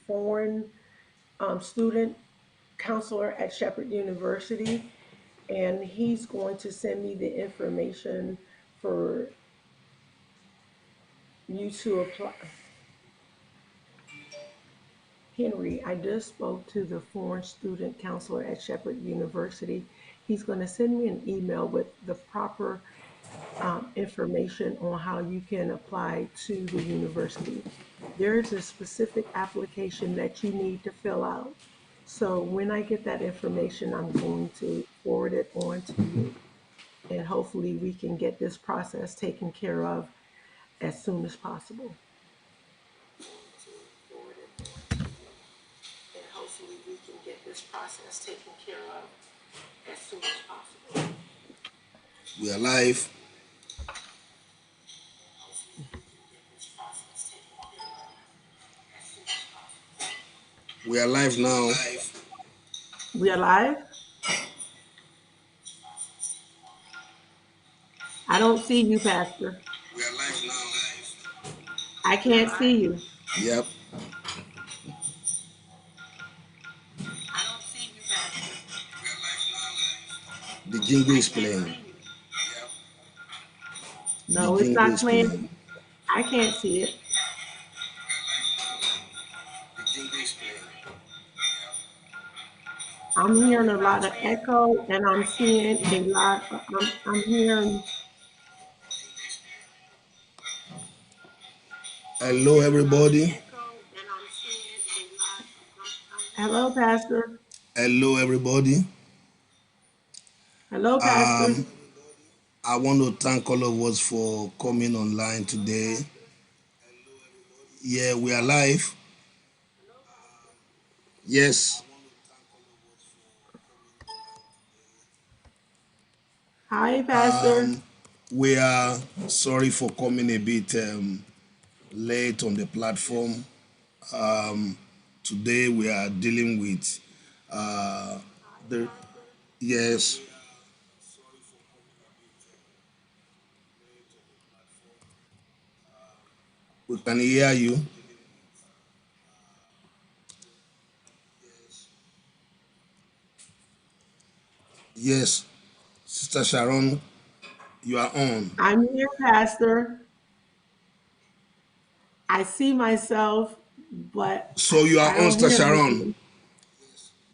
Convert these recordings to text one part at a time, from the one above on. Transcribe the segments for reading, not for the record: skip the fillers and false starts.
foreign student counselor at Shepherd University, and he's going to send me the information for you to apply. Henry, I just spoke to the foreign student counselor at Shepherd University. He's going to send me an email with the proper information on how you can apply to the university. There's a specific application that you need to fill out. So when I get that information, I'm going to forward it on to you. And hopefully we can get this process taken care of as soon as possible. And hopefully we can get this process taken care of as soon as possible. We are live. We are live now. We are live? I don't see you, Pastor. We are live now. I can't see you. Yep. I don't see you, Pastor. The jingle is playing. No, The it's jingle not is playing. playing. I can't see it. The jingle is playing. I'm hearing a lot of echo, and I'm seeing a lot. I'm hearing. Hello, everybody. Hello, Pastor. Hello, everybody. Hello, Pastor. Um, I want to thank all of us for coming online today. Yeah, we are live. Yes. Hi, Pastor. Um, we are sorry for coming a bit late on the platform. Today we are dealing with the yes. We can hear you. Yes, Sister Sharon, you are on. I'm here, Pastor. I see myself, but So you are I on, don't Sister hear Sharon. myself.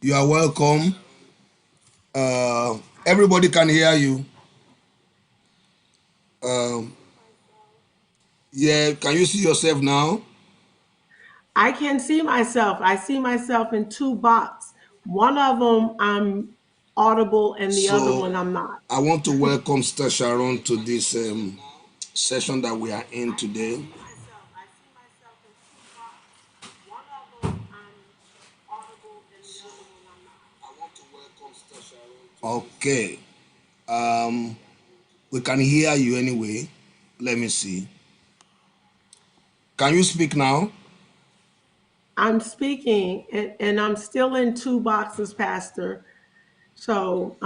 You are welcome. Everybody can hear you. Um, yeah, can you see yourself now? I can see myself. I see myself in two boxes. One of them I'm audible, and the other So one I'm not. I want to welcome Sister Sharon to this session that we are in today. Okay. Um, we can hear you anyway. Let me see. Can you speak now? I'm speaking, and I'm still in two boxes, Pastor. So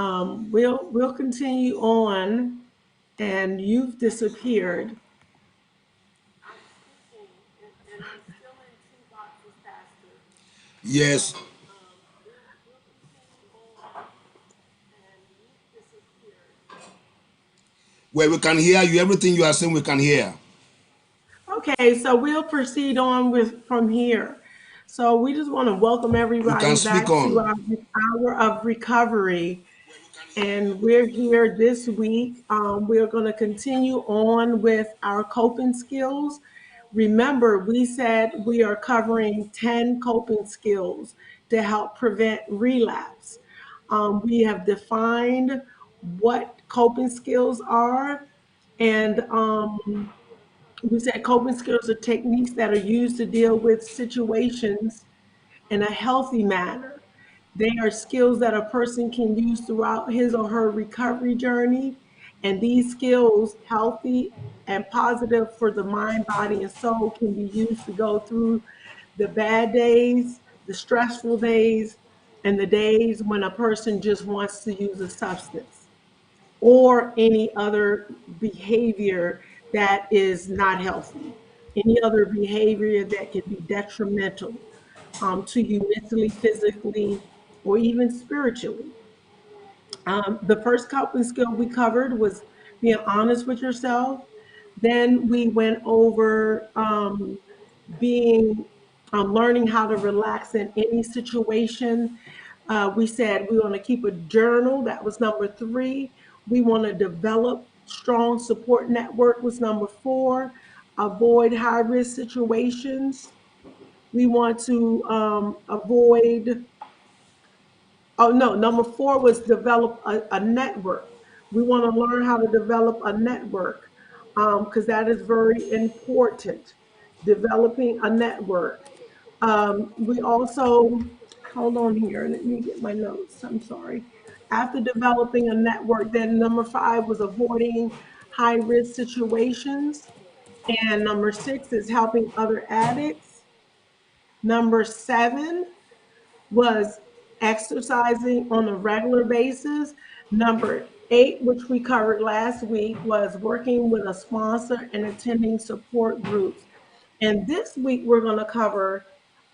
we'll continue on, and you've disappeared. Yes. Well, we can hear you. Everything you are saying, we can hear. Okay, so we'll proceed on with from here. So we just want to welcome You can everybody speak back to on. our hour of recovery. And we're here this week. We're going to continue on with our coping skills. Remember, we said we are covering 10 coping skills to help prevent relapse. We have defined what coping skills are, and we said coping skills are techniques that are used to deal with situations in a healthy manner. They are skills that a person can use throughout his or her recovery journey. And these skills, healthy and positive for the mind, body, and soul, can be used to go through the bad days, the stressful days, and the days when a person just wants to use a substance or any other behavior that is not healthy, any other behavior that can be detrimental. to you mentally, physically, or even spiritually. The first coping skill we covered was being honest with yourself. Then we went over being learning how to relax in any situation. We said we want to keep a journal. That was number three. We want to develop strong support network was number four. Avoid high risk situations. We want to avoid. Oh no, number four was develop a network. We want to learn how to develop a network because that is very important. Developing a network. We also, hold on here, let me get my notes. I'm sorry. After developing a network, then number five was avoiding high risk situations. And number six is helping other addicts. Number seven was exercising on a regular basis. Number eight, which we covered last week, was working with a sponsor and attending support groups. And this week, we're going to cover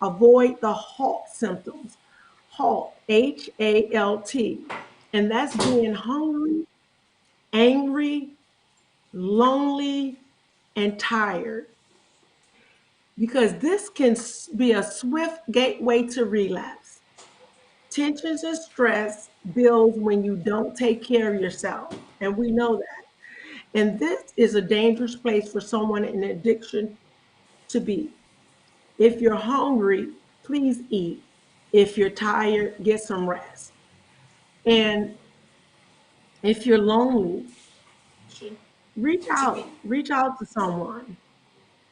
avoid the HALT symptoms. HALT, HALT. And that's being hungry, angry, lonely, and tired. Because this can be a swift gateway to relapse. Tensions and stress builds when you don't take care of yourself, and we know that. And this is a dangerous place for someone in addiction to be. If you're hungry, please eat. If you're tired, get some rest. And if you're lonely, reach out to someone,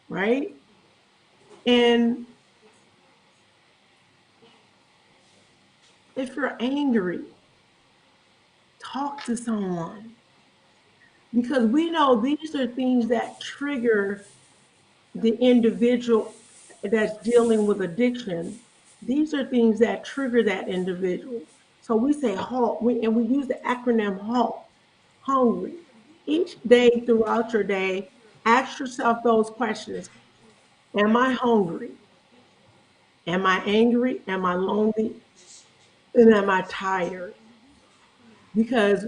right? And if you're angry, talk to someone because we know these are things that trigger the individual that's dealing with addiction. These are things that trigger that individual. So we say HALT, and we use the acronym HALT, hungry. Each day throughout your day, ask yourself those questions. Am I hungry? Am I angry? Am I lonely? And am I tired? Because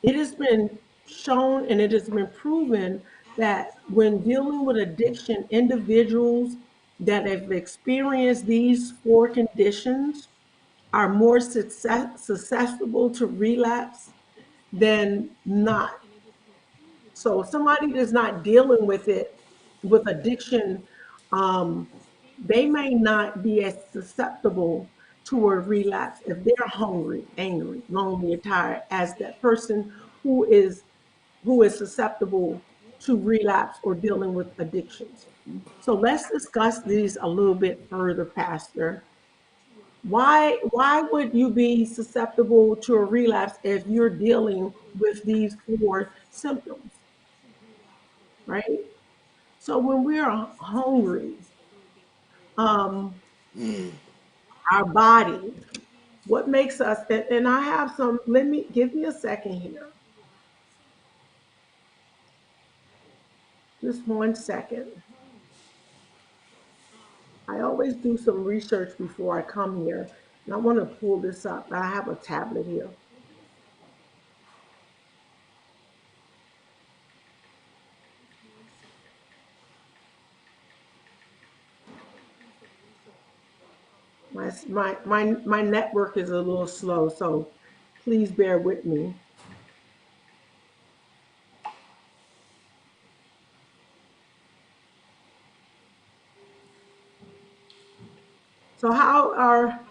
it has been shown and it has been proven that when dealing with addiction, individuals that have experienced these four conditions are more susceptible to relapse than not. So if somebody that's not dealing with it, with addiction, um, they may not be as susceptible to a relapse if they're hungry, angry, lonely, or tired as that person who is susceptible to relapse or dealing with addictions. So let's discuss these a little bit further, Pastor. Why would you be susceptible to a relapse if you're dealing with these four symptoms, right? So when we're hungry, um, our body, what makes us, and I have some, let me give me a second here. Just 1 second. I always do some research before I come here, and I want to pull this up. I have a tablet here. My network is a little slow, so please bear with me. So how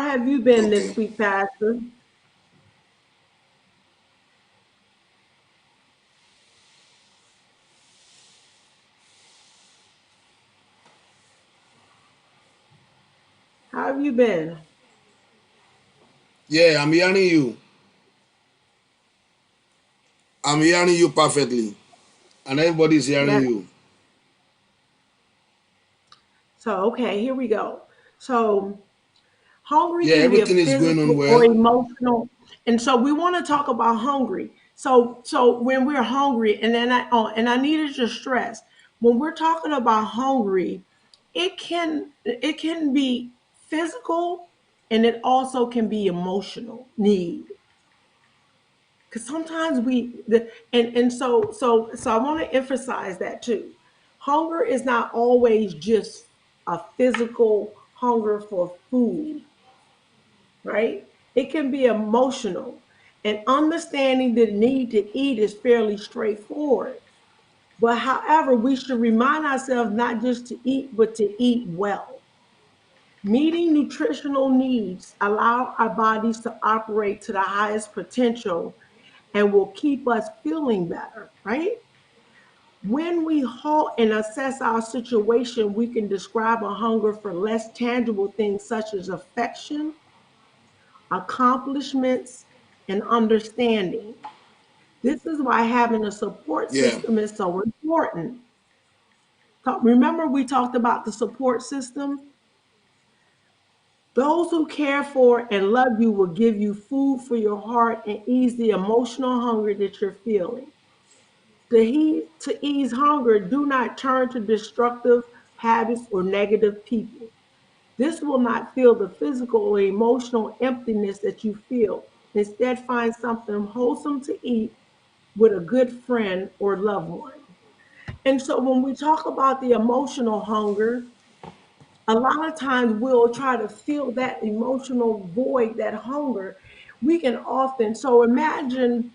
have you been Okay. this week, Pastor? How have you been? Yeah, I'm hearing you. I'm hearing you perfectly, and everybody's hearing Yes. you. So okay, here we go. So hungry Yeah, can be a everything is going on physical or well. emotional. And so we want to talk about hungry. So when we're hungry, and then I needed to stress when we're talking about hungry, it can be physical, and it also can be emotional need. Because sometimes and so I want to emphasize that too. Hunger is not always just a physical hunger for food, right? It can be emotional. And understanding the need to eat is fairly straightforward. But however, we should remind ourselves not just to eat, but to eat well. Meeting nutritional needs allow our bodies to operate to the highest potential and will keep us feeling better, right? When we halt and assess our situation, we can describe a hunger for less tangible things such as affection, accomplishments, and understanding. This is why having a support Yeah. system is so important. Remember, we talked about the support system? Those who care for and love you will give you food for your heart and ease the emotional hunger that you're feeling. To ease hunger, do not turn to destructive habits or negative people. This will not fill the physical or emotional emptiness that you feel. Instead, find something wholesome to eat with a good friend or loved one. And so, when we talk about the emotional hunger, a lot of times we'll try to fill that emotional void, that hunger. We can often, so imagine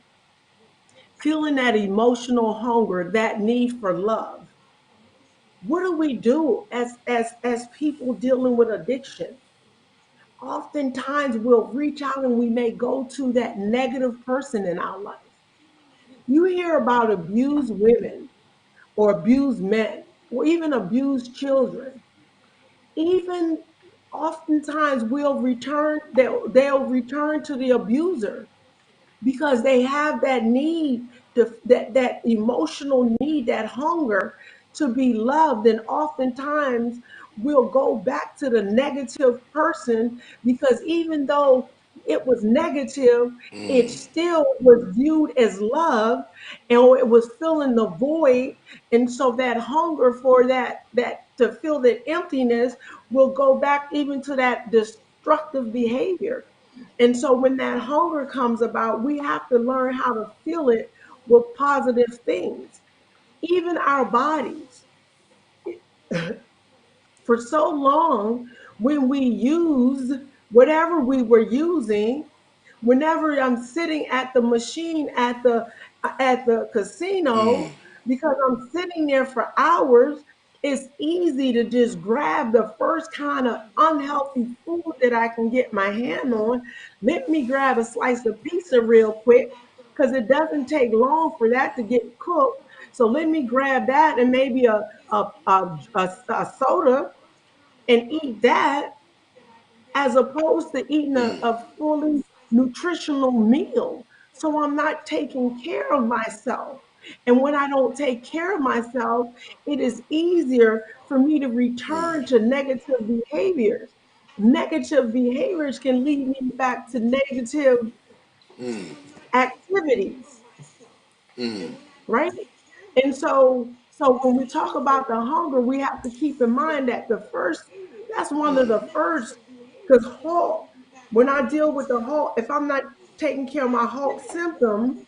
feeling that emotional hunger, that need for love. What do we do as people dealing with addiction? Oftentimes we'll reach out and we may go to that negative person in our life. You hear about abused women or abused men or even abused children. Even oftentimes they'll return to the abuser because they have that need, that emotional need, that hunger to be loved. And oftentimes we'll go back to the negative person because even though it was negative, it still was viewed as love, and it was filling the void. And so that hunger for that to fill that emptiness will go back even to that destructive behavior. And so when that hunger comes about, we have to learn how to fill it with positive things. Even our bodies, for so long, when we used whatever we were using, whenever I'm sitting at the machine at the casino, because I'm sitting there for hours, it's easy to just grab the first kind of unhealthy food that I can get my hand on. Let me grab a slice of pizza real quick because it doesn't take long for that to get cooked. So let me grab that and maybe a soda and eat that, as opposed to eating a fully nutritional meal. So I'm not taking care of myself. And when I don't take care of myself, it is easier for me to return to negative behaviors. Negative behaviors can lead me back to negative activities, right? And so when we talk about the hunger, we have to keep in mind that that's one of the first, because halt, when I deal with the halt, if I'm not taking care of my halt symptom,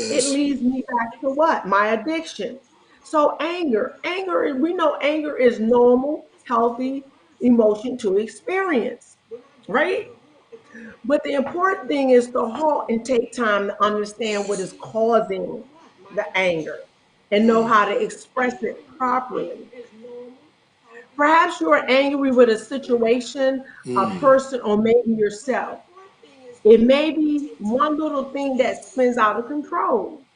it Yes. leads me back to what? My addiction. So we know anger is normal, healthy emotion to experience, right? But the important thing is to halt and take time to understand what is causing the anger and know how to express it properly. Perhaps you are angry with a situation, a person, or maybe yourself. It may be one little thing that spins out of control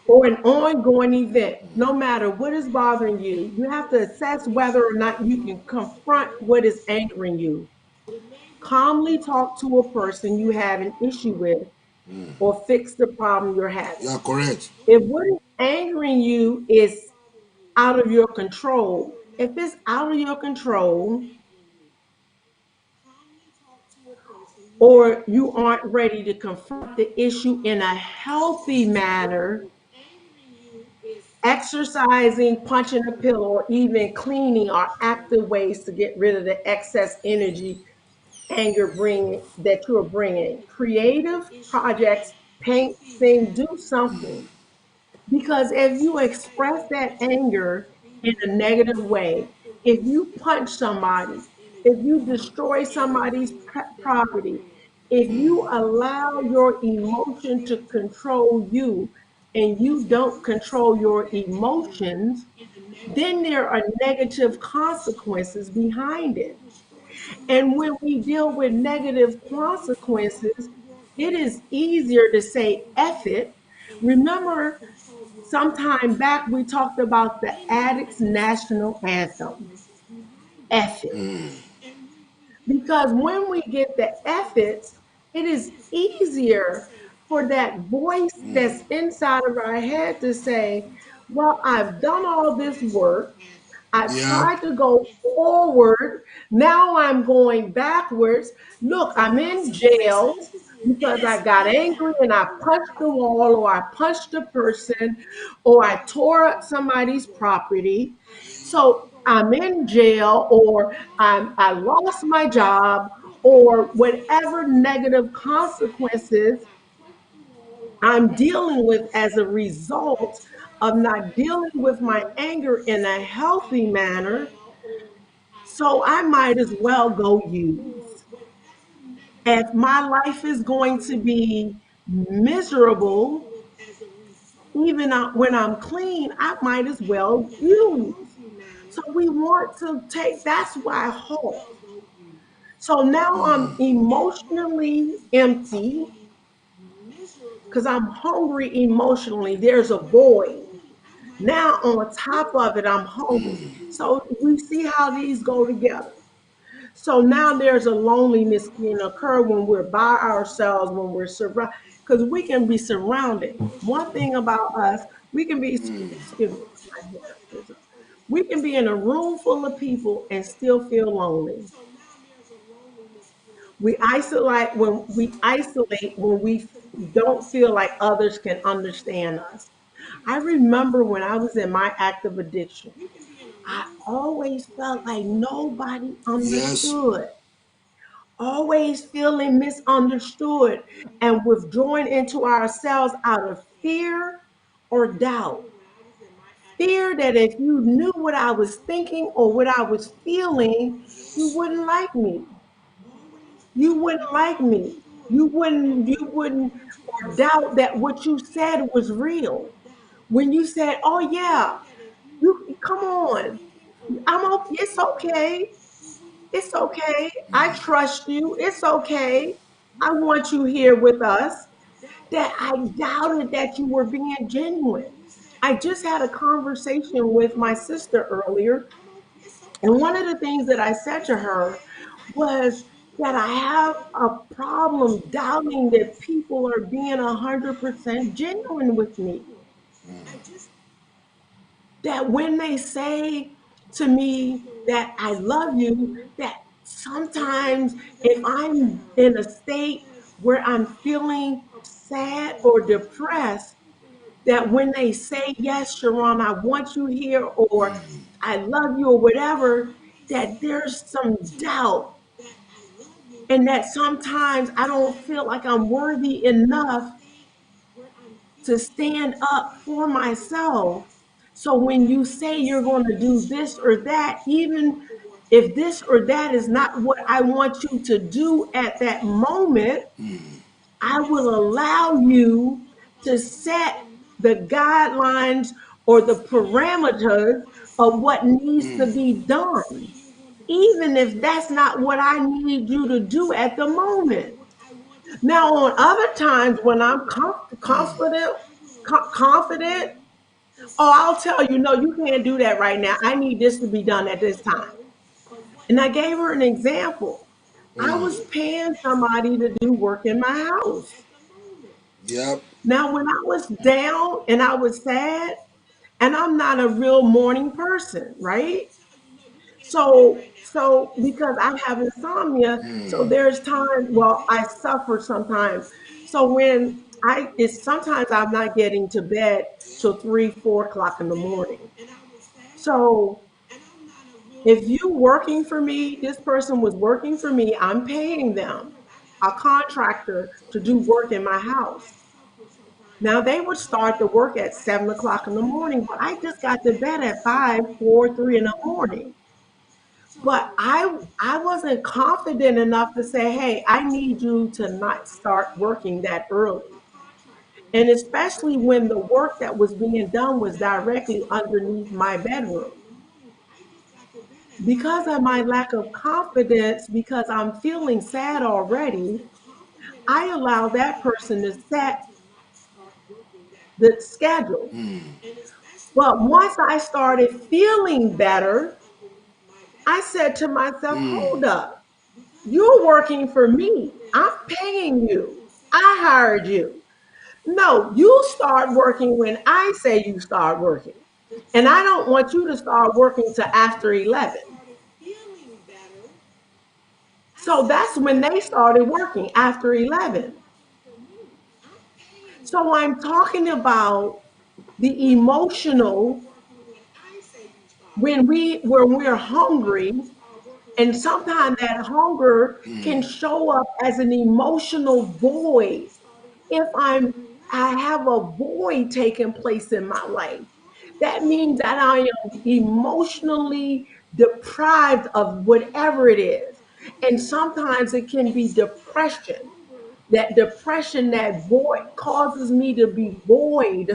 or an ongoing event. No matter what is bothering you, you have to assess whether or not you can confront what is angering you. Calmly talk to a person you have an issue with or fix the problem you're You having. are correct. If what is angering you is out of your control, if it's out of your control, or you aren't ready to confront the issue in a healthy manner, Exercising, punching a pillow, or even cleaning are active ways to get rid of the excess energy anger bringing that you're bringing. Creative projects, paint, sing, do something. Because if you express that anger in a negative way, if you punch somebody, if you destroy somebody's property, if you allow your emotion to control you and you don't control your emotions, then there are negative consequences behind it. And when we deal with negative consequences, it is easier to say F it. Remember, sometime back we talked about the addict's national anthem, F it. Because when we get the F it is easier for that voice that's inside of our head to say, well, I've done all this work. I've Yeah. tried to go forward. Now I'm going backwards. Look, I'm in jail because I got angry and I punched the wall or I punched a person or I tore up somebody's property. So I'm in jail or I lost my job or whatever negative consequences I'm dealing with as a result of not dealing with my anger in a healthy manner. So I might as well go use. If my life is going to be miserable, even when I'm clean, I might as well use. So we want to take, that's why I halt. So now I'm emotionally empty because I'm hungry emotionally. There's a void. Now, on top of it, I'm hungry. So we see how these go together. So now there's a loneliness can occur when we're by ourselves, when we're surrounded, because we can be surrounded. One thing about us, we can be, excuse me, my hair is up. We can be in a room full of people and still feel lonely. We isolate when we don't feel like others can understand us. I remember when I was in my active addiction, I always felt like nobody Yes. understood, always feeling misunderstood and withdrawing into ourselves out of fear or doubt. Fear that if you knew what I was thinking or what I was feeling, you wouldn't like me. You wouldn't like me. You wouldn't, or doubt that what you said was real. When you said, oh yeah, you come on. I'm okay. It's okay. It's okay. I trust you. It's okay. I want you here with us. That I doubted that you were being genuine. I just had a conversation with my sister earlier, and one of the things that I said to her was that I have a problem doubting that people are being 100% genuine with me. That when they say to me that I love you, that sometimes if I'm in a state where I'm feeling sad or depressed, that when they say, yes, Sharon, I want you here, or I love you, or whatever, that there's some doubt. And that sometimes I don't feel like I'm worthy enough to stand up for myself. So when you say you're going to do this or that, even if this or that is not what I want you to do at that moment, I will allow you to set the guidelines or the parameters of what needs to be done, even if that's not what I need you to do at the moment. Now, on other times when I'm confident, oh, I'll tell you, no, you can't do that right now. I need this to be done at this time. And I gave her an example. I was paying somebody to do work in my house. Yep. Now, when I was down and I was sad, and I'm not a real morning person, right? So because I have insomnia, so there's time, well, I suffer sometimes. So when it's sometimes I'm not getting to bed till 3, 4 o'clock in the morning. So if you working for me, this person was working for me, I'm paying them, a contractor, to do work in my house. Now they would start the work at 7 o'clock in the morning, but I just got to bed at 5, 4, 3 in the morning. But I wasn't confident enough to say, hey, I need you to not start working that early. And especially when the work that was being done was directly underneath my bedroom. Because of my lack of confidence, because I'm feeling sad already, I allow that person to set the schedule. But once I started feeling better, I said to myself, hold up, you're working for me. I'm paying you. I hired you. No, you start working when I say you start working. And I don't want you to start working till after 11. So that's when they started working, after 11. So I'm talking about the emotional, when we're hungry, and sometimes that hunger can show up as an emotional void. If I have a void taking place in my life, that means that I am emotionally deprived of whatever it is. And sometimes it can be depression. That depression, that void, causes me to be void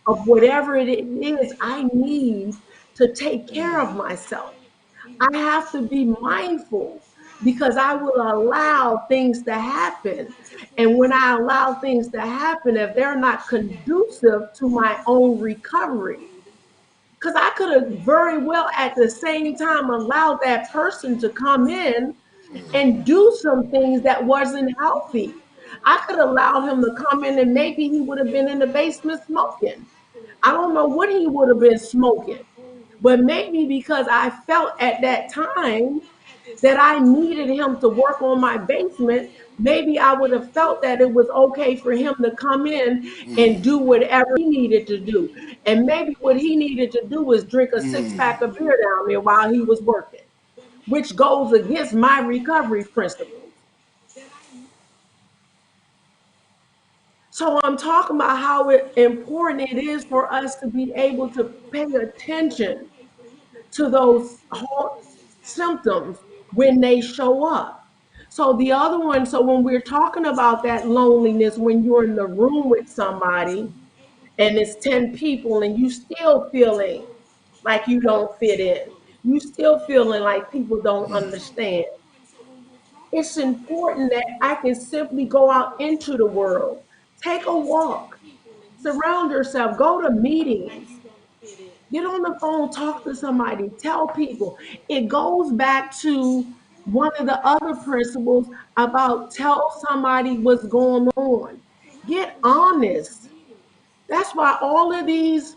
of whatever it is I need to take care of myself. I have to be mindful because I will allow things to happen. And when I allow things to happen, if they're not conducive to my own recovery, because I could have very well at the same time allowed that person to come in and do some things that wasn't healthy. I could allow him to come in and maybe he would have been in the basement smoking. I don't know what he would have been smoking, but maybe because I felt at that time that I needed him to work on my basement, maybe I would have felt that it was okay for him to come in and do whatever he needed to do. And maybe what he needed to do was drink a six pack of beer down there while he was working, which goes against my recovery principles. So I'm talking about how important it is for us to be able to pay attention to those symptoms when they show up. So the other one, so when we're talking about that loneliness, when you're in the room with somebody and it's 10 people and you still feeling like you don't fit in, you still feeling like people don't understand. It's important that I can simply go out into the world, take a walk, surround yourself, go to meetings, get on the phone, talk to somebody, tell people. It goes back to one of the other principles about tell somebody what's going on. Get honest. That's why all of these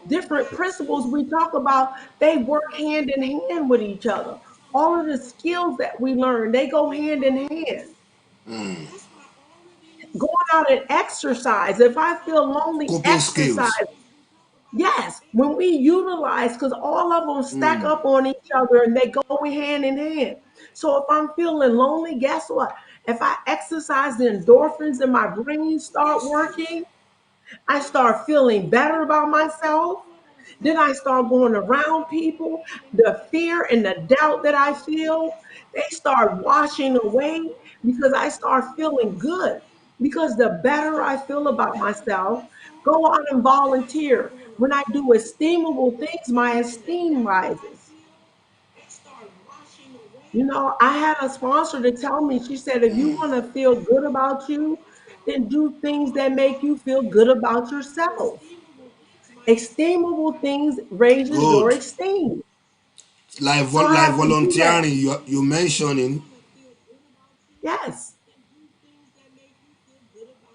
different principles we talk about, they work hand in hand with each other. All of the skills that we learn, they go hand in hand. Going out and exercise. If I feel lonely, Coping exercise. skills. Yes, when we utilize, because all of them stack up on each other and they go hand in hand. So if I'm feeling lonely, guess what? If I exercise, the endorphins in my brain start working, I start feeling better about myself. Then I start going around people. The fear and the doubt that I feel, they start washing away because I start feeling good. Because the better I feel about myself, go out and volunteer. When I do esteemable things, my esteem rises. You know, I had a sponsor to tell me, she said, if you want to feel good about you, then do things that make you feel good about yourself. Esteemable things raises your Good. esteem. Like So I like have to do that. volunteering, you mentioning. Yes.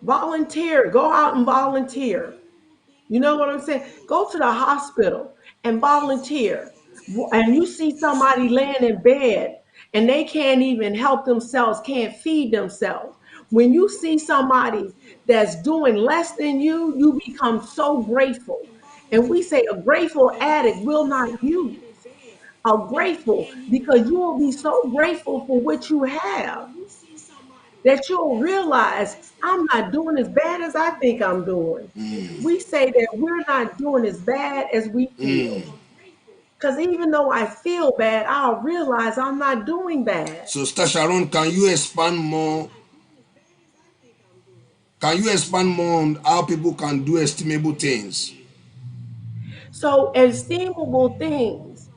Volunteer. Go out and volunteer. You know what I'm saying? Go to the hospital and volunteer. And you see somebody laying in bed and they can't even help themselves, can't feed themselves. When you see somebody that's doing less than you become so grateful. And we say a grateful addict will not use. A grateful, because you will be so grateful for what you have that you'll realize I'm not doing as bad as I think I'm doing. We say that we're not doing as bad as we feel. Because even though I feel bad, I'll realize I'm not doing bad. So, Star Sharon, can you expand more? Can you expand more on how people can do estimable things? So, esteemable things,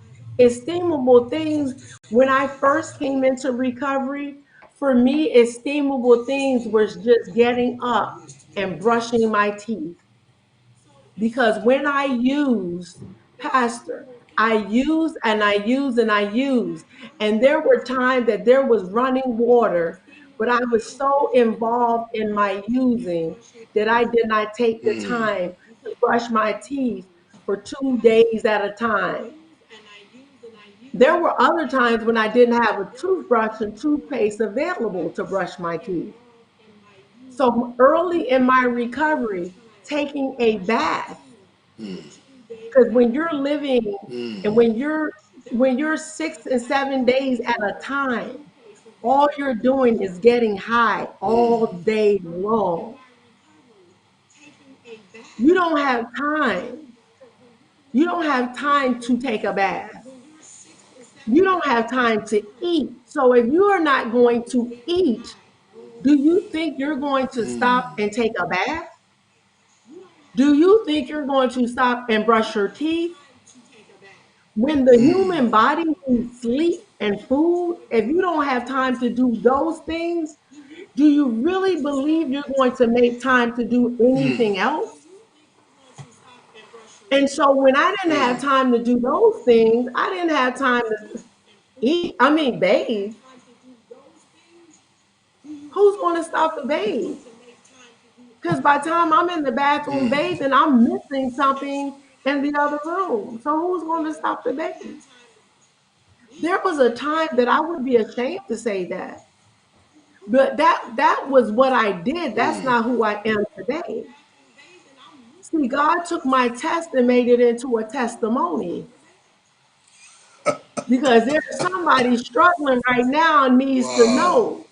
when I first came into recovery, for me, esteemable things was just getting up and brushing my teeth. Because when I used, Pastor, I used and I used and I used. And there were times that there was running water, but I was so involved in my using that I did not take the time to brush my teeth for 2 days at a time. There were other times when I didn't have a toothbrush and toothpaste available to brush my teeth. So early in my recovery, taking a bath, because when you're living and when you're 6 and 7 days at a time, all you're doing is getting high all day long. You don't have time. You don't have time to take a bath. You don't have time to eat. So if you are not going to eat, do you think you're going to stop and take a bath? Do you think you're going to stop and brush your teeth? When the human body needs sleep and food, if you don't have time to do those things, do you really believe you're going to make time to do anything else? And so when I didn't have time to do those things, I didn't have time to eat, I mean, bathe. Who's going to stop to bathe? Because by the time I'm in the bathroom bathing, I'm missing something in the other room. So who's going to stop to bathe? There was a time that I would be ashamed to say that. But that was what I did. That's not who I am today. See, God took my test and made it into a testimony. Because there's somebody struggling right now and needs to Wow. know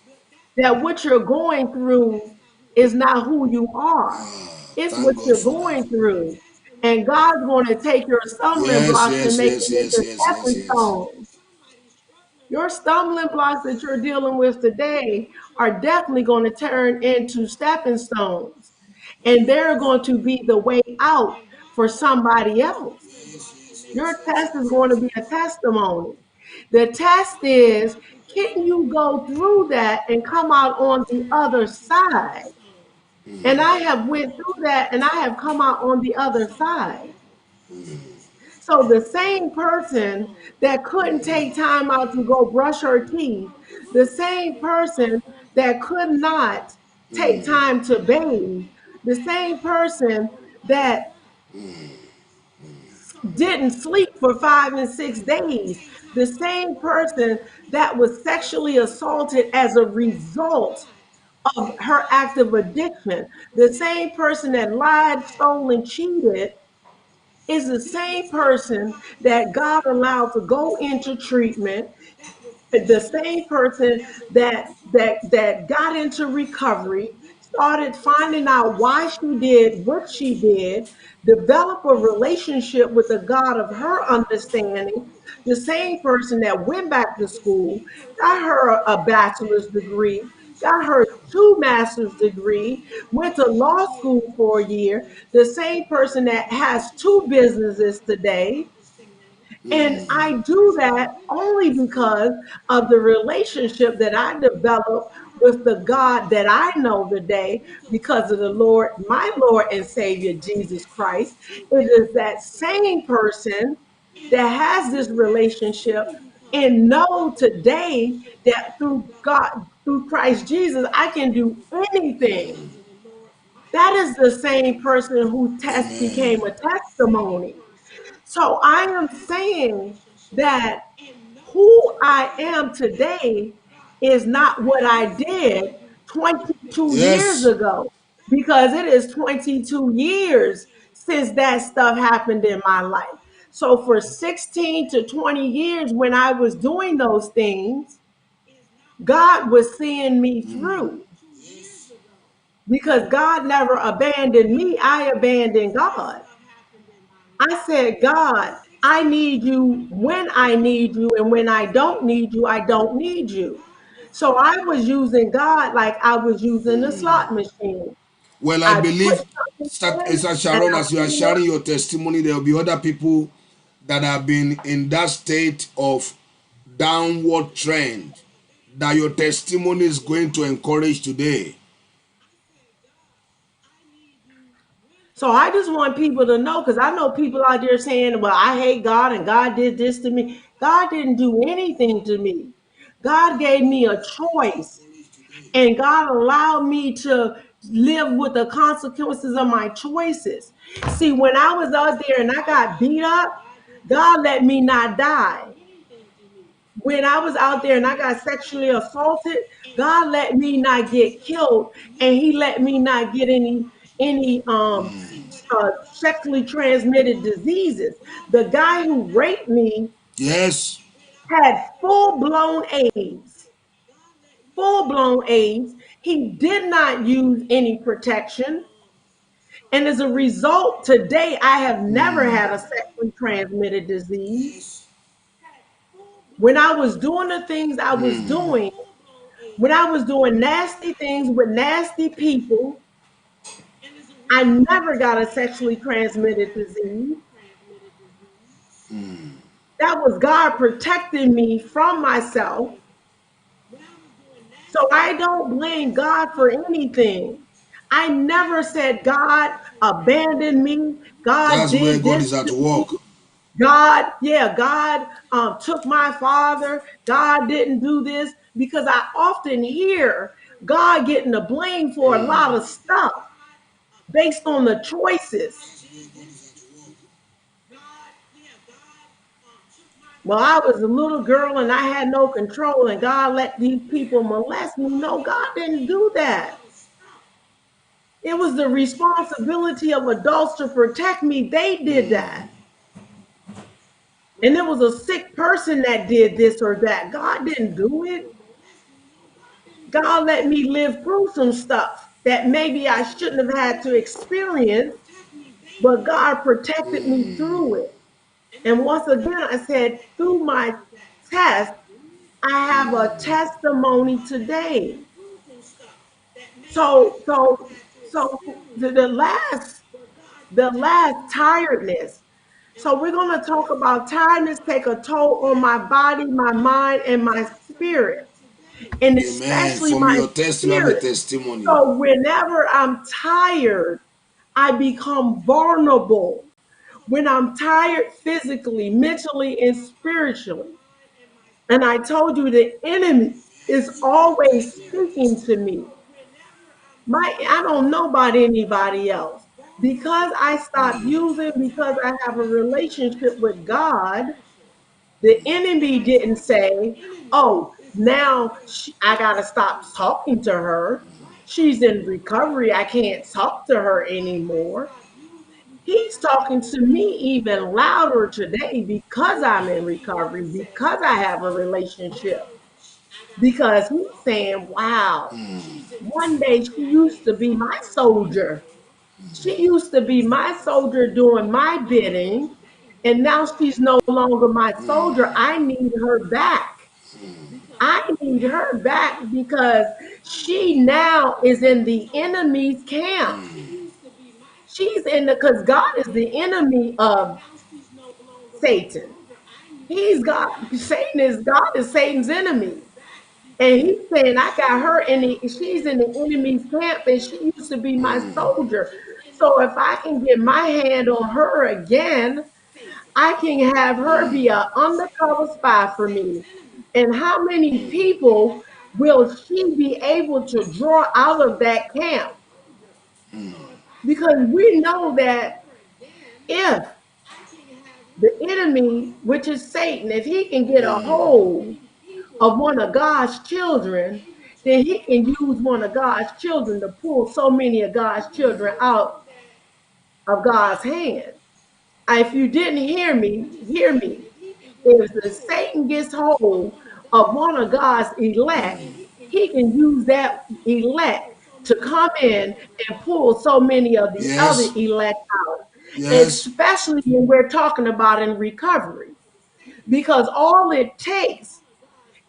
that what you're going through is not who you are. It's what Thank God you're for that. going through. And God's going to take your stumbling Yes, blocks and yes, make yes, it yes, into yes, yes, stepping yes. stones. Your stumbling blocks that you're dealing with today are definitely going to turn into stepping stones. And they're going to be the way out for somebody else. Your test is going to be a testimony. The test is, can you go through that and come out on the other side? And I have went through that and I have come out on the other side. So the same person that couldn't take time out to go brush her teeth, the same person that could not take time to bathe, the same person that didn't sleep for 5 and 6 days, the same person that was sexually assaulted as a result of her active addiction, the same person that lied, stole, and cheated is the same person that God allowed to go into treatment, the same person that got into recovery, started finding out why she did what she did, develop a relationship with the God of her understanding, the same person that went back to school, got her a bachelor's degree, got her two master's degree, went to law school for a year, the same person that has two businesses today, and I do that only because of the relationship that I developed with the God that I know today because of the Lord, my Lord and Savior, Jesus Christ. It is that same person that has this relationship and know today that through God, through Christ Jesus, I can do anything. That is the same person who test became Amen. a testimony. So I am saying that who I am today is not what I did 20 2 years Yes. ago, because it is 22 years since that stuff happened in my life. So for 16 to 20 years, when I was doing those things, God was seeing me through because God never abandoned me. I abandoned God. I said, God, I need you when I need you, and when I don't need you, I don't need you. So I was using God like I was using a slot machine. Well, I I put believe, something in Sister and Sharon, I as you are put it sharing up. your testimony, there will be other people that have been in that state of downward trend that your testimony is going to encourage today. So I just want people to know, because I know people out there saying, well, I hate God and God did this to me. God didn't do anything to me. God gave me a choice, and God allowed me to live with the consequences of my choices. See, when I was out there and I got beat up, God let me not die. When I was out there and I got sexually assaulted, God let me not get killed, and He let me not get any sexually transmitted diseases. The guy who raped me Yes. had full blown AIDS. Full blown AIDS. He did not use any protection. And as a result, today I have never had a sexually transmitted disease. When I was doing the things I was doing, when I was doing nasty things with nasty people, I never got a sexually transmitted disease. That was God protecting me from myself. So I don't blame God for anything. I never said God abandoned me. God That's where did God this is at to me. work. God took my father. God didn't do this, because I often hear God getting the blame for a lot of stuff based on the choices. Well, I was a little girl and I had no control, and God let these people molest me. No, God didn't do that. It was the responsibility of adults to protect me. They did that. And it was a sick person that did this or that. God didn't do it. God let me live through some stuff that maybe I shouldn't have had to experience, but God protected me through it. And once again, I said, through my test, I have a testimony today. So the last tiredness. So we're going to talk about tiredness take a toll on my body, my mind, and my spirit, and Amen. especially From my your test, you have a spirit. testimony. So whenever I'm tired, I become vulnerable. When I'm tired physically, mentally, and spiritually. And I told you the enemy is always speaking to me. I don't know about anybody else. Because I stopped using, because I have a relationship with God, the enemy didn't say, oh, now I got to stop talking to her. She's in recovery. I can't talk to her anymore. He's talking to me even louder today because I'm in recovery, because I have a relationship. Because he's saying, wow, one day she used to be my soldier. She used to be my soldier doing my bidding, and now she's no longer my soldier. I need her back. I need her back because she now is in the enemy's camp. She's in the, because God is the enemy of Satan. He's God. Satan is God is Satan's enemy. And he's saying, I got her she's in the enemy's camp, and she used to be my soldier. So if I can get my hand on her again, I can have her be an undercover spy for me. And how many people will she be able to draw out of that camp? Because we know that if the enemy, which is Satan, if he can get a hold of one of God's children, then he can use one of God's children to pull so many of God's children out of God's hand. If you didn't hear me, hear me. If the Satan gets hold of one of God's elect, he can use that elect to come in and pull so many of the other Yes. elect out, Yes. especially when we're talking about in recovery. Because all it takes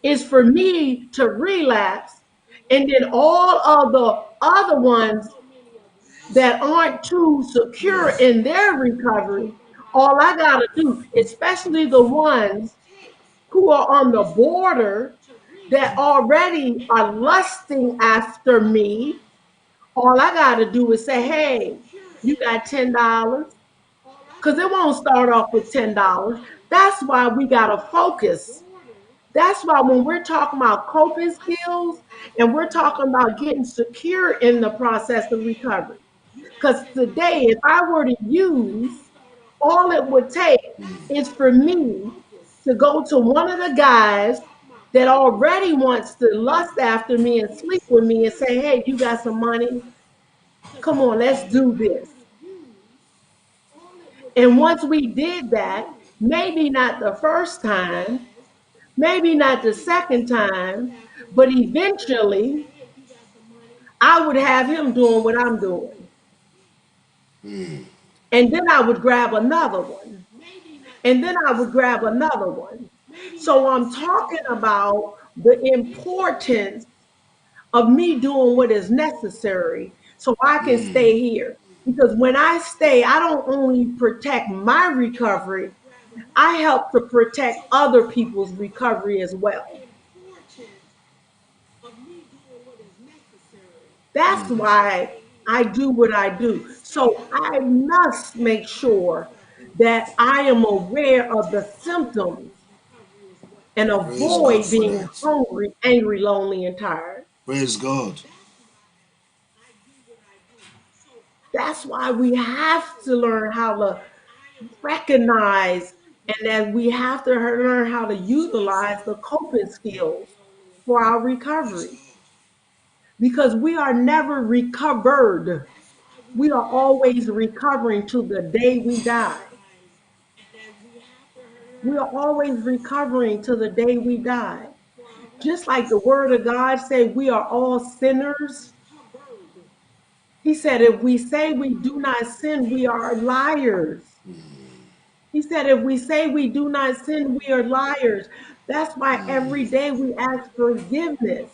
is for me to relapse, and then all of the other ones that aren't too secure in their recovery, all I got to do, especially the ones who are on the border that already are lusting after me, all I got to do is say, hey, you got $10. Because it won't start off with $10. That's why we got to focus. That's why when we're talking about coping skills and we're talking about getting secure in the process of recovery, because today, if I were to use, all it would take is for me to go to one of the guys that already wants to lust after me and sleep with me and say, hey, you got some money? Come on, let's do this. And once we did that, maybe not the first time, maybe not the second time, but eventually I would have him doing what I'm doing. And then I would grab another one. And then I would grab another one. So I'm talking about the importance of me doing what is necessary so I can stay here. Because when I stay, I don't only protect my recovery, I help to protect other people's recovery as well. That's why I do what I do. So I must make sure that I am aware of the symptoms and Praise God avoid for being that. hungry, angry, lonely, and tired. Praise God. That's why we have to learn how to recognize and that we have to learn how to utilize the coping skills for our recovery because we are never recovered. We are always recovering to the day we die. We are always recovering to the day we die. Just like the word of God said, we are all sinners. He said, if we say we do not sin, we are liars. He said, if we say we do not sin, we are liars. That's why every day we ask forgiveness.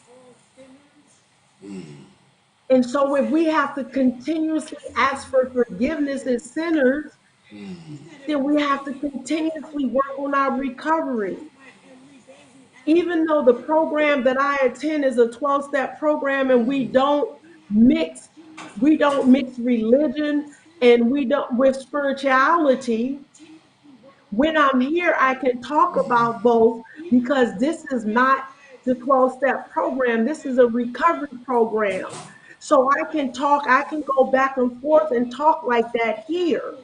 And so if we have to continuously ask for forgiveness as sinners, then we have to continuously work on our recovery. Even though the program that I attend is a 12-step program and mix we don't mix religion and we don't with spirituality, when I'm here, I can talk about both because this is not the 12-step program. This is a recovery program. So I can talk, I can go back and forth and talk like that here.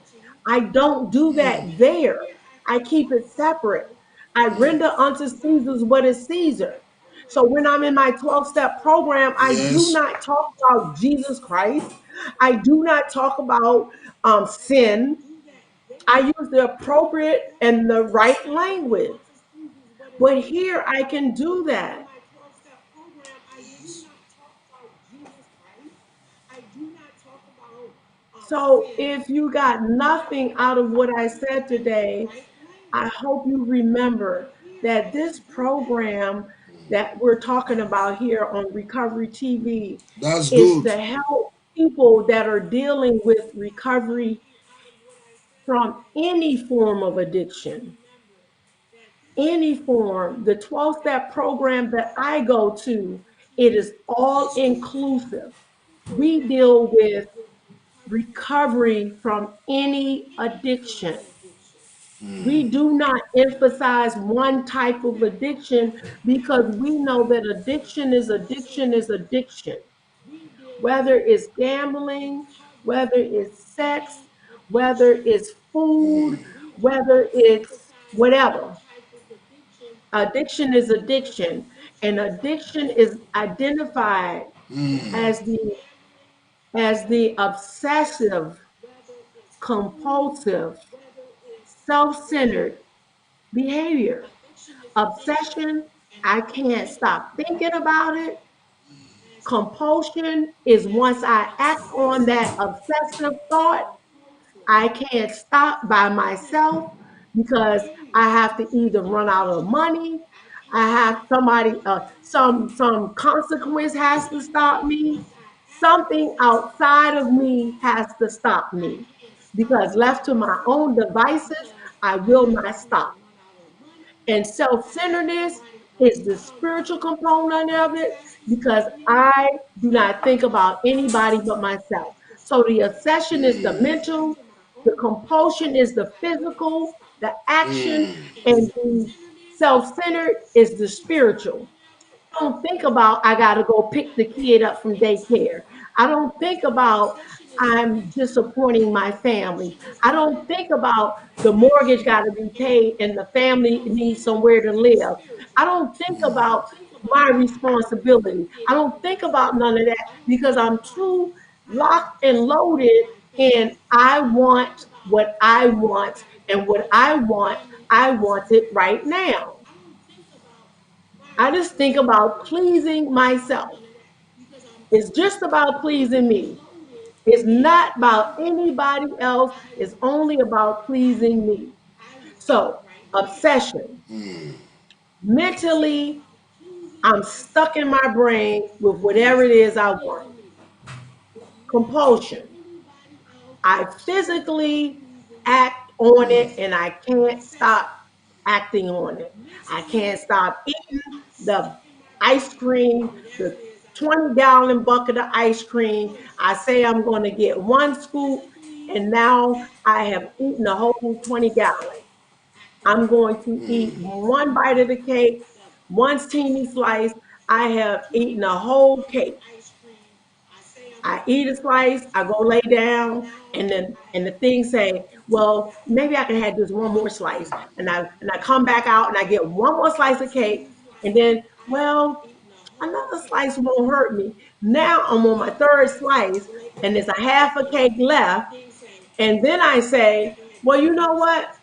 I don't do that there. I keep it separate. I render unto Caesar's what is Caesar. So when I'm in my 12-step program, I do Yes. not talk about Jesus Christ. I do not talk about sin. I use the appropriate and the right language. But here I can do that. So if you got nothing out of what I said today, I hope you remember that this program that we're talking about here on Recovery TV That's is good. to help people that are dealing with recovery from any form of addiction. Any form, the 12-step program that I go to, it is all inclusive. We deal with recovery from any addiction. We do not emphasize one type of addiction because we know that addiction is addiction is addiction. Whether it's gambling, whether it's sex, whether it's food, whether it's whatever. Addiction is addiction, and addiction is identified as the obsessive, compulsive, self-centered behavior. Obsession, I can't stop thinking about it. Compulsion is once I act on that obsessive thought, I can't stop by myself because I have to either run out of money, I have somebody, some consequence has to stop me. Something outside of me has to stop me because left to my own devices, I will not stop. And self-centeredness is the spiritual component of it because I do not think about anybody but myself. So the obsession is the mental, the compulsion is the physical, the action, and the self-centered is the spiritual. Don't think about I got to go pick the kid up from daycare. I don't think about I'm disappointing my family. I don't think about the mortgage got to be paid and the family needs somewhere to live. I don't think about my responsibility. I don't think about none of that because I'm too locked and loaded and I want what I want, and what I want it right now. I just think about pleasing myself. It's just about pleasing me. It's not about anybody else. It's only about pleasing me. So, obsession. Mentally, I'm stuck in my brain with whatever it is I want. Compulsion. I physically act on it and I can't stop acting on it. I can't stop eating the ice cream, the 20-gallon bucket of ice cream. I say I'm going to get one scoop, and now I have eaten a whole 20 gallons. I'm going to eat one bite of the cake, one teeny slice. I have eaten a whole cake. I eat a slice, I go lay down, and the thing say, well, maybe I can have just one more slice. And I come back out and I get one more slice of cake, and then, well, another slice won't hurt me. Now I'm on my third slice, and there's a half a cake left. And then I say, well, you know what?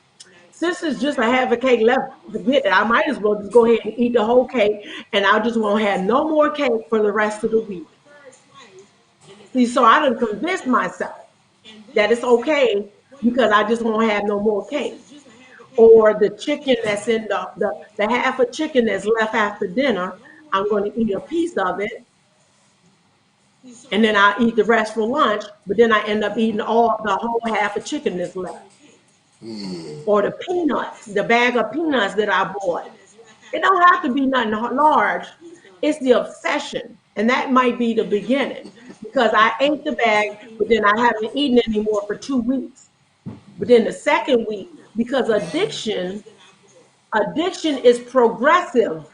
Since it's just a half a cake left, forget it. I might as well just go ahead and eat the whole cake, and I just won't have no more cake for the rest of the week. See, so I done convinced myself that it's okay because I just won't have no more cake. Or the chicken that's in the half a chicken that's left after dinner, I'm going to eat a piece of it and then I eat the rest for lunch, but then I end up eating all the whole half a chicken that's left. Or the peanuts, the bag of peanuts that I bought. It don't have to be nothing large. It's the obsession. And that might be the beginning because I ate the bag, but then I haven't eaten anymore for 2 weeks. But then the second week, because addiction is progressive.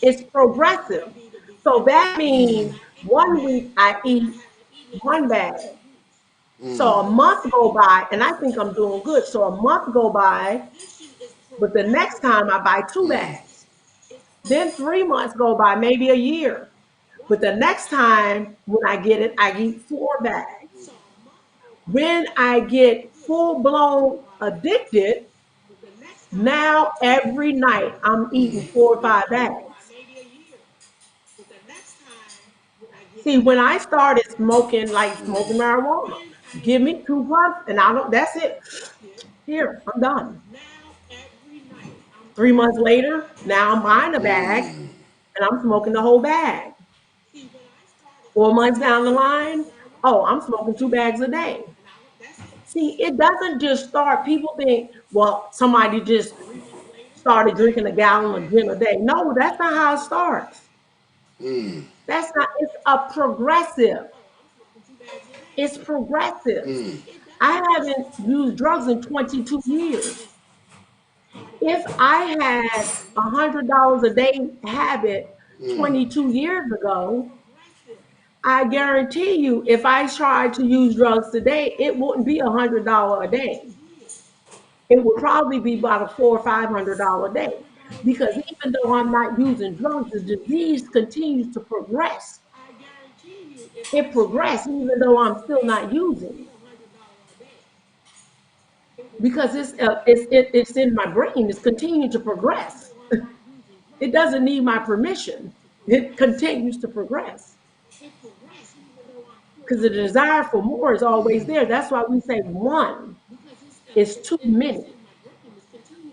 It's progressive. So that means 1 week I eat one bag. So a month go by and I think I'm doing good. So a month go by, but the next time I buy two bags. Then 3 months go by, maybe a year. But the next time when I get it, I eat four bags. When I get full blown addicted, now every night I'm eating 4 or 5 bags. See, when I started smoking, like smoking marijuana, give me 2 puffs and I don't, that's it. Here, I'm done. 3 months later, now I'm buying a bag and I'm smoking the whole bag. 4 months down the line, oh, I'm smoking 2 bags a day. See, it doesn't just start. People think, well, somebody just started drinking a gallon of gin a day. No, that's not how it starts. That's not, it's a progressive. It's progressive. I haven't used drugs in 22 years. If I had $100 a day habit 22 years ago, I guarantee you, if I tried to use drugs today, it wouldn't be $100 a day. it would probably be about a $400 or $500 day. Because even though I'm not using drugs, the disease continues to progress. It progresses even though I'm still not using, because it's in my brain. It's continuing to progress. It doesn't need my permission. It continues to progress because the desire for more is always there. That's why we say one is too many.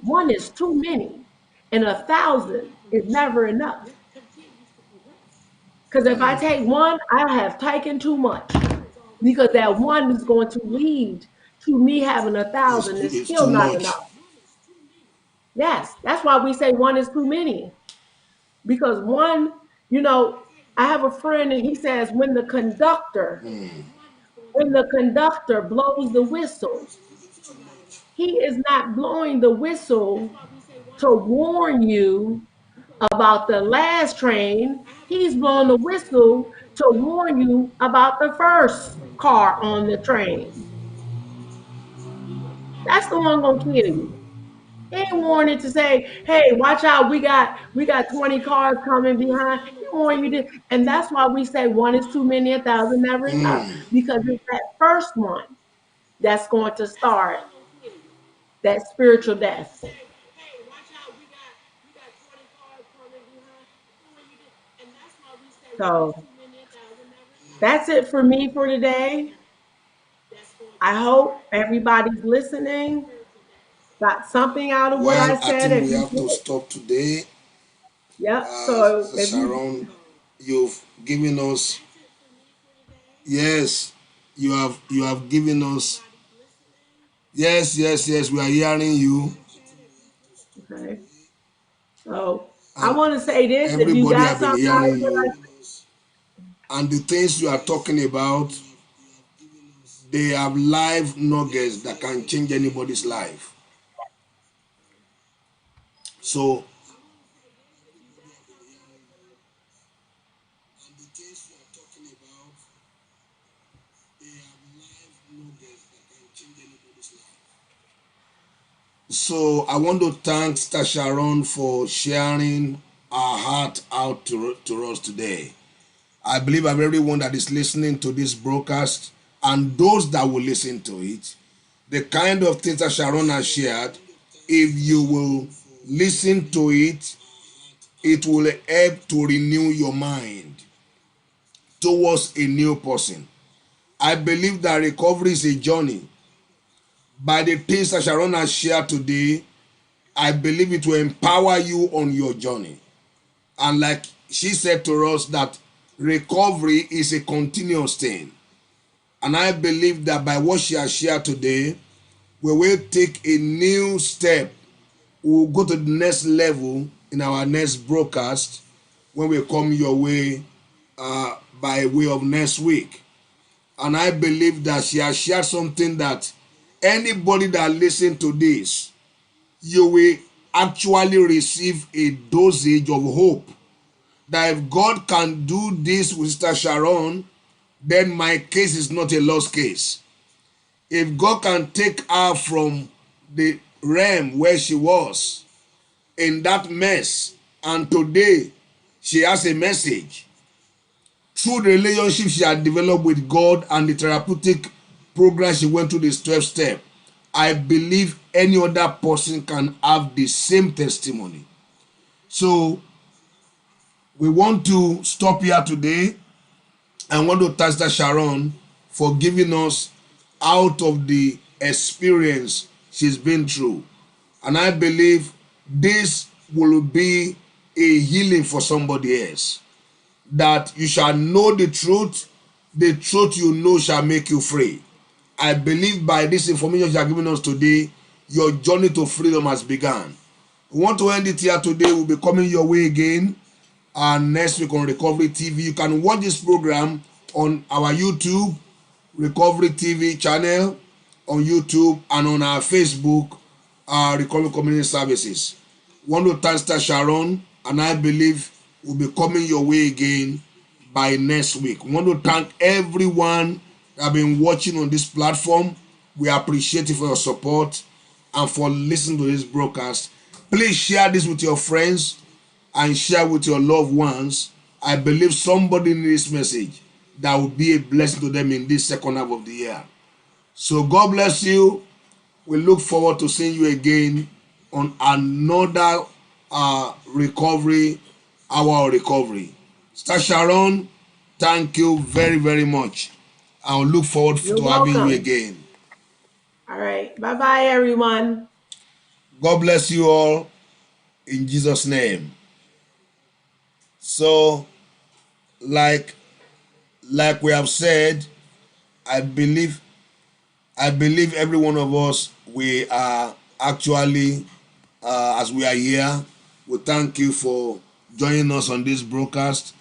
One is too many, and 1,000 is never enough. Because if I take one, I have taken too much. Because that one is going to lead to me having 1,000. It's It's too still not enough. much. Yes, that's why we say one is too many. Because one, I have a friend and he says when the conductor blows the whistle, he is not blowing the whistle to warn you about the last train. He's blowing the whistle to warn you about the first car on the train. That's the one gonna kill you. He ain't warning to say, "Hey, watch out! We got 20 cars coming behind." He warn you to, and that's why we say one is too many, 1,000 never enough. Because it's that first one that's going to start that spiritual death. So that's it for me for today. I hope everybody's listening, got something out of what Well, I I said. think If we you have to did, stop today. yep. So if you, Sharon, you've given us, yes, you have given us, yes, yes, yes, we are hearing you, okay. So I and want to say this: if you everybody got have been something out hearing of what you, and the things you are talking about, they have live nuggets that can change anybody's life. So So I want to thank Star Sharon for sharing our heart out to us today. I believe everyone that is listening to this broadcast and those that will listen to it, the kind of things that Sharon has shared, if you will listen to it, it will help to renew your mind towards a new person. I believe that recovery is a journey. By the things that Sharon has shared today, I believe it will empower you on your journey. And like she said to us, that recovery is a continuous thing. And I believe that by what she has shared today, we will take a new step. We will go to the next level in our next broadcast when we come your way by way of next week. And I believe that she has shared something that anybody that listen to this, you will actually receive a dosage of hope that if God can do this with Sister Sharon, then my case is not a lost case. If God can take her from the realm where she was in that mess, and today she has a message through the relationship she had developed with God and the therapeutic program she went through, this 12 step, I believe any other person can have the same testimony. So we want to stop here today. I want to thank Sister Sharon for giving us out of the experience she's been through. And I believe this will be a healing for somebody else. That you shall know the truth you know shall make you free. I believe by this information you are giving us today, your journey to freedom has begun. We want to end it here today. We'll be coming your way again next week on Recovery TV. You can watch this program on our YouTube, Recovery TV channel on YouTube, and on our Facebook, Recovery Community Services. Want to thank Sister Sharon, and I believe we'll be coming your way again by next week. Want to thank everyone that have been watching on this platform. We appreciate you for your support. and for listening to this broadcast. Please share this with your friends and share with your loved ones. I believe somebody needs this message that will be a blessing to them in this second half of the year. So God bless you. We look forward to seeing you again on another recovery, hour of recovery. Sister Sharon, thank you very, very much. I'll look forward You're to having you welcome. again. All right. Bye bye, everyone. God bless you all in Jesus' name. So, like we have said, I believe every one of us, we are actually, as we are here, we thank you for joining us on this broadcast,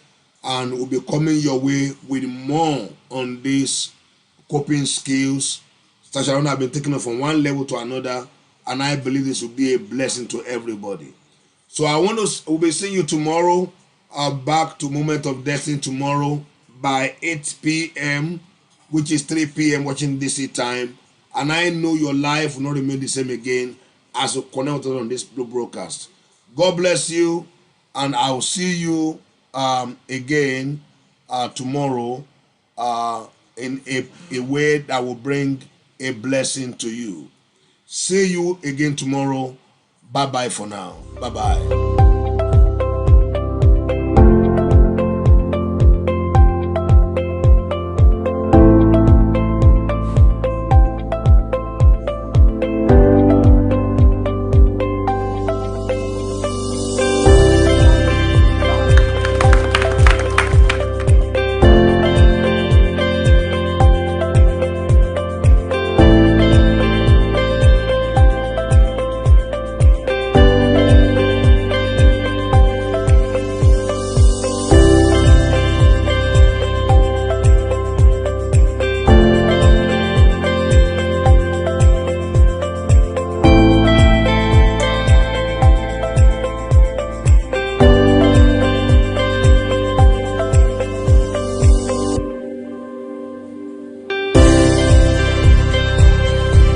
and we'll be coming your way with more on these coping skills. Sister Sharon have been taking us from one level to another, and I believe this will be a blessing to everybody. So we'll be seeing you tomorrow, back to Moment of Destiny tomorrow by 8 p.m., which is 3 p.m. watching DC time. And I know your life will not remain the same again as you connect with us on this broadcast. God bless you, and I'll see you again tomorrow in a way that will bring a blessing to you. See you again tomorrow. Bye bye for now. Bye bye.